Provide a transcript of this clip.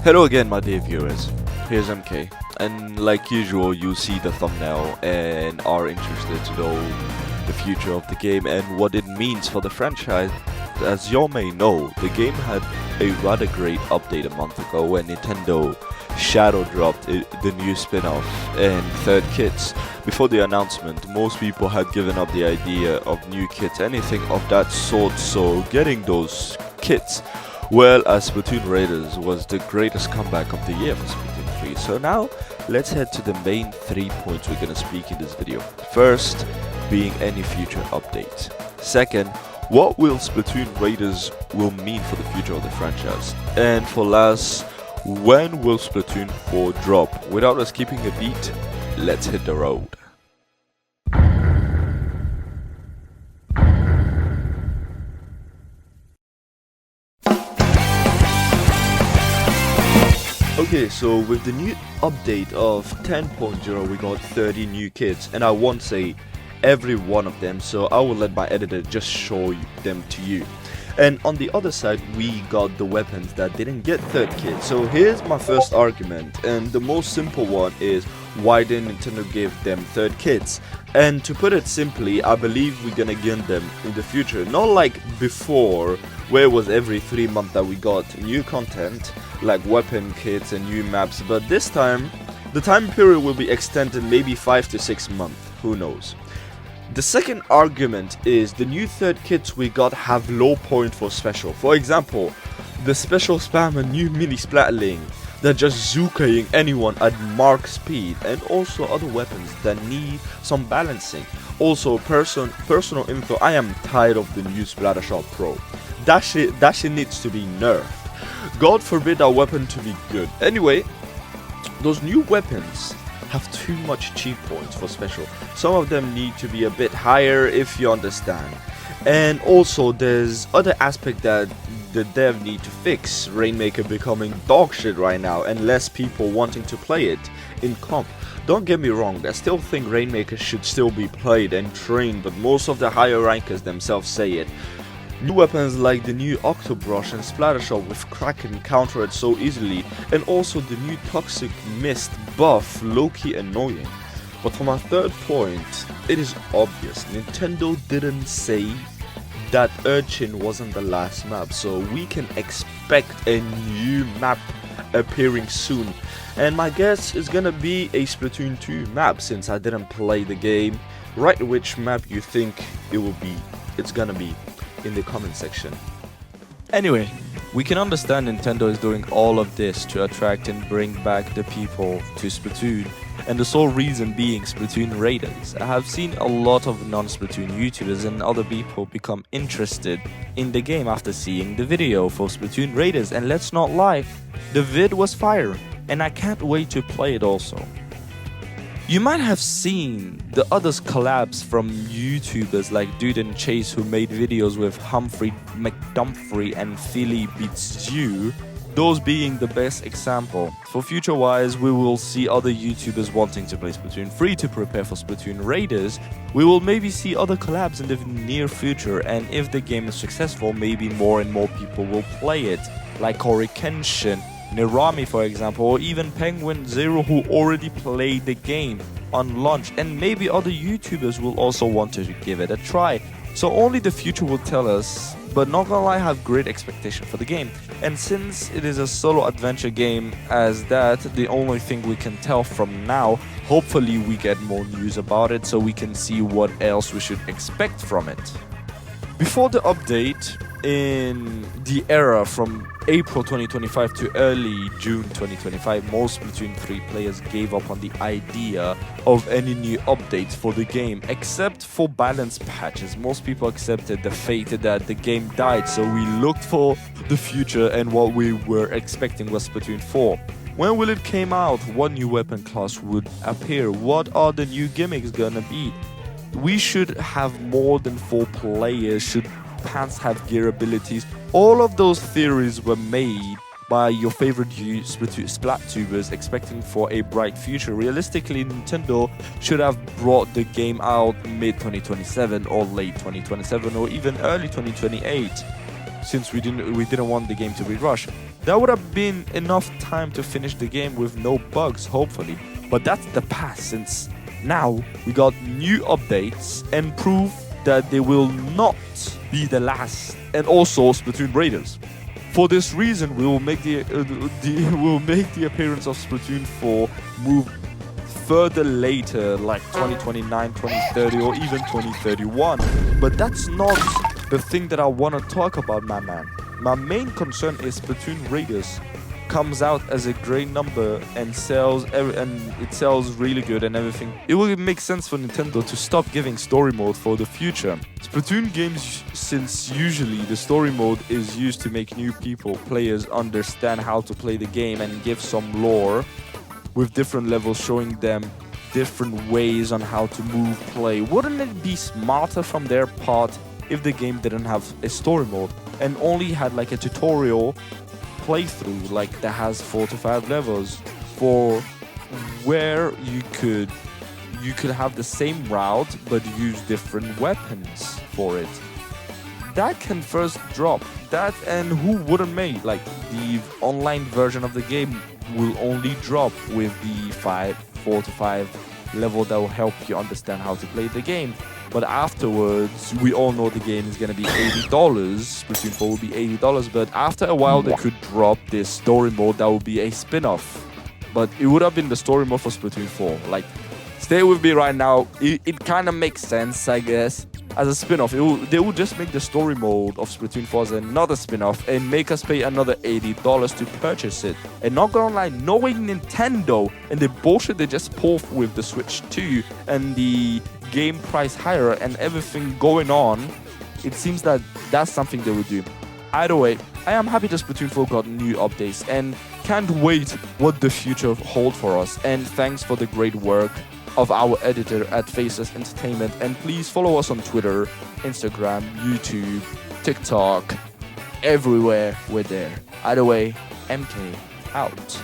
Hello again, my dear viewers. Here's MK, and like usual, you see the thumbnail and are interested to know the future of the game and what it means for the franchise. As y'all may know, the game had a rather great update a month ago when Nintendo shadow dropped the new spin-off and third kits. Before the announcement, most people had given up the idea of new kits, anything of that sort, so getting those kits, well, as Splatoon Raiders was the greatest comeback of the year for Splatoon 3. So now, let's head to the main 3 points we're gonna speak in this video. First, being any future updates. Second, what will Splatoon Raiders will mean for the future of the franchise. And for last, when will Splatoon 4 drop? Without us keeping a beat, let's hit the road. Okay, so with the new update of 10.0, we got 30 new kits, and I won't say every one of them, so I will let my editor just show them to you. And on the other side, we got the weapons that didn't get third kit. So here's my first argument, and the most simple one is, why didn't Nintendo give them third kits? And to put it simply, I believe we're gonna get them in the future, not like before, where it was every 3 months that we got new content like weapon kits and new maps, but this time the time period will be extended maybe 5 to 6 months, who knows. The second argument is the new third kits we got have low point for special. For example, the special spam a new mini splatling that just zookaing anyone at mark speed, and also other weapons that need some balancing. Also personal info, I am tired of the new Splattershot Pro. That shit needs to be nerfed. God forbid our weapon to be good. Anyway, those new weapons have too much cheat points for special. Some of them need to be a bit higher, if you understand. And also there's other aspect that the dev need to fix. Rainmaker becoming dog shit right now and less people wanting to play it in comp. Don't get me wrong, I still think Rainmaker should still be played and trained, but most of the higher rankers themselves say it. New weapons like the new Octobrush and Splattershot with Kraken counter it so easily, and also the new Toxic Mist buff, low-key annoying. But for my third point, it is obvious, Nintendo didn't say that Urchin wasn't the last map, so we can expect a new map appearing soon. And my guess is gonna be a Splatoon 2 map, since I didn't play the game. Write which map you think it's gonna be in the comment section. Anyway, we can understand Nintendo is doing all of this to attract and bring back the people to Splatoon, and the sole reason being Splatoon Raiders. I have seen a lot of non-Splatoon YouTubers and other people become interested in the game after seeing the video for Splatoon Raiders, and let's not lie, the vid was fire, and I can't wait to play it also. You might have seen the others collabs from YouTubers like Dude and Chase, who made videos with Humphrey McDumphrey and Philly Beats You, those being the best example. For future wise, we will see other YouTubers wanting to play Splatoon 3 to prepare for Splatoon Raiders. We will maybe see other collabs in the near future, and if the game is successful, maybe more and more people will play it, like Cory Kenshin, Nerami for example, or even Penguin Zero, who already played the game on launch, and maybe other YouTubers will also want to give it a try. So only the future will tell us, but not gonna lie, I have great expectation for the game. And since it is a solo adventure game as that, the only thing we can tell from now, hopefully we get more news about it so we can see what else we should expect from it. Before the update, in the era from April 2025 to early June 2025, most Splatoon 3 players gave up on the idea of any new updates for the game, except for balance patches. Most people accepted the fate that the game died, so we looked for the future, and what we were expecting was Splatoon 4. When will it came out? What new weapon class would appear? What are the new gimmicks gonna be? We should have more than 4 players. Should pants have gear abilities? All of those theories were made by your favorite Splat-tubers expecting for a bright future. Realistically, Nintendo should have brought the game out mid-2027 or late 2027 or even early 2028, since we didn't want the game to be rushed. That would have been enough time to finish the game with no bugs, hopefully. But that's the past, since now we got new updates and proof that they will not be the last, and also Splatoon Raiders. For this reason, we will make the appearance of Splatoon 4 move further later, like 2029, 2030, or even 2031. But that's not the thing that I want to talk about, my man. My main concern is Splatoon Raiders comes out as a great number and it sells really good and everything. It will make sense for Nintendo to stop giving story mode for the future. Splatoon games, since usually the story mode is used to make new players understand how to play the game and give some lore with different levels showing them different ways on how to move, play. Wouldn't it be smarter from their part if the game didn't have a story mode and only had like a tutorial playthrough, like that has 4 to 5 levels, for where you could have the same route but use different weapons for it? That can first drop that, and who wouldn't make like the online version of the game will only drop with the 4 to 5 level that will help you understand how to play the game. But afterwards, we all know the game is going to be $80. Splatoon 4 will be $80. But after a while, they could drop this story mode that will be a spin-off. But it would have been the story mode for Splatoon 4. Like, stay with me right now. It kind of makes sense, I guess. As a spin-off, they will just make the story mode of Splatoon 4 as another spin-off and make us pay another $80 to purchase it. And not gonna lie, knowing Nintendo and the bullshit they just pulled with the Switch 2 and the game price higher and everything going on, it seems that that's something they would do. Either way, I am happy that Splatoon 4 got new updates and can't wait what the future holds for us. And thanks for the great work of our editor at Faceless Entertainment. And please follow us on Twitter, Instagram, YouTube, TikTok, everywhere we're there. Either way, MK out.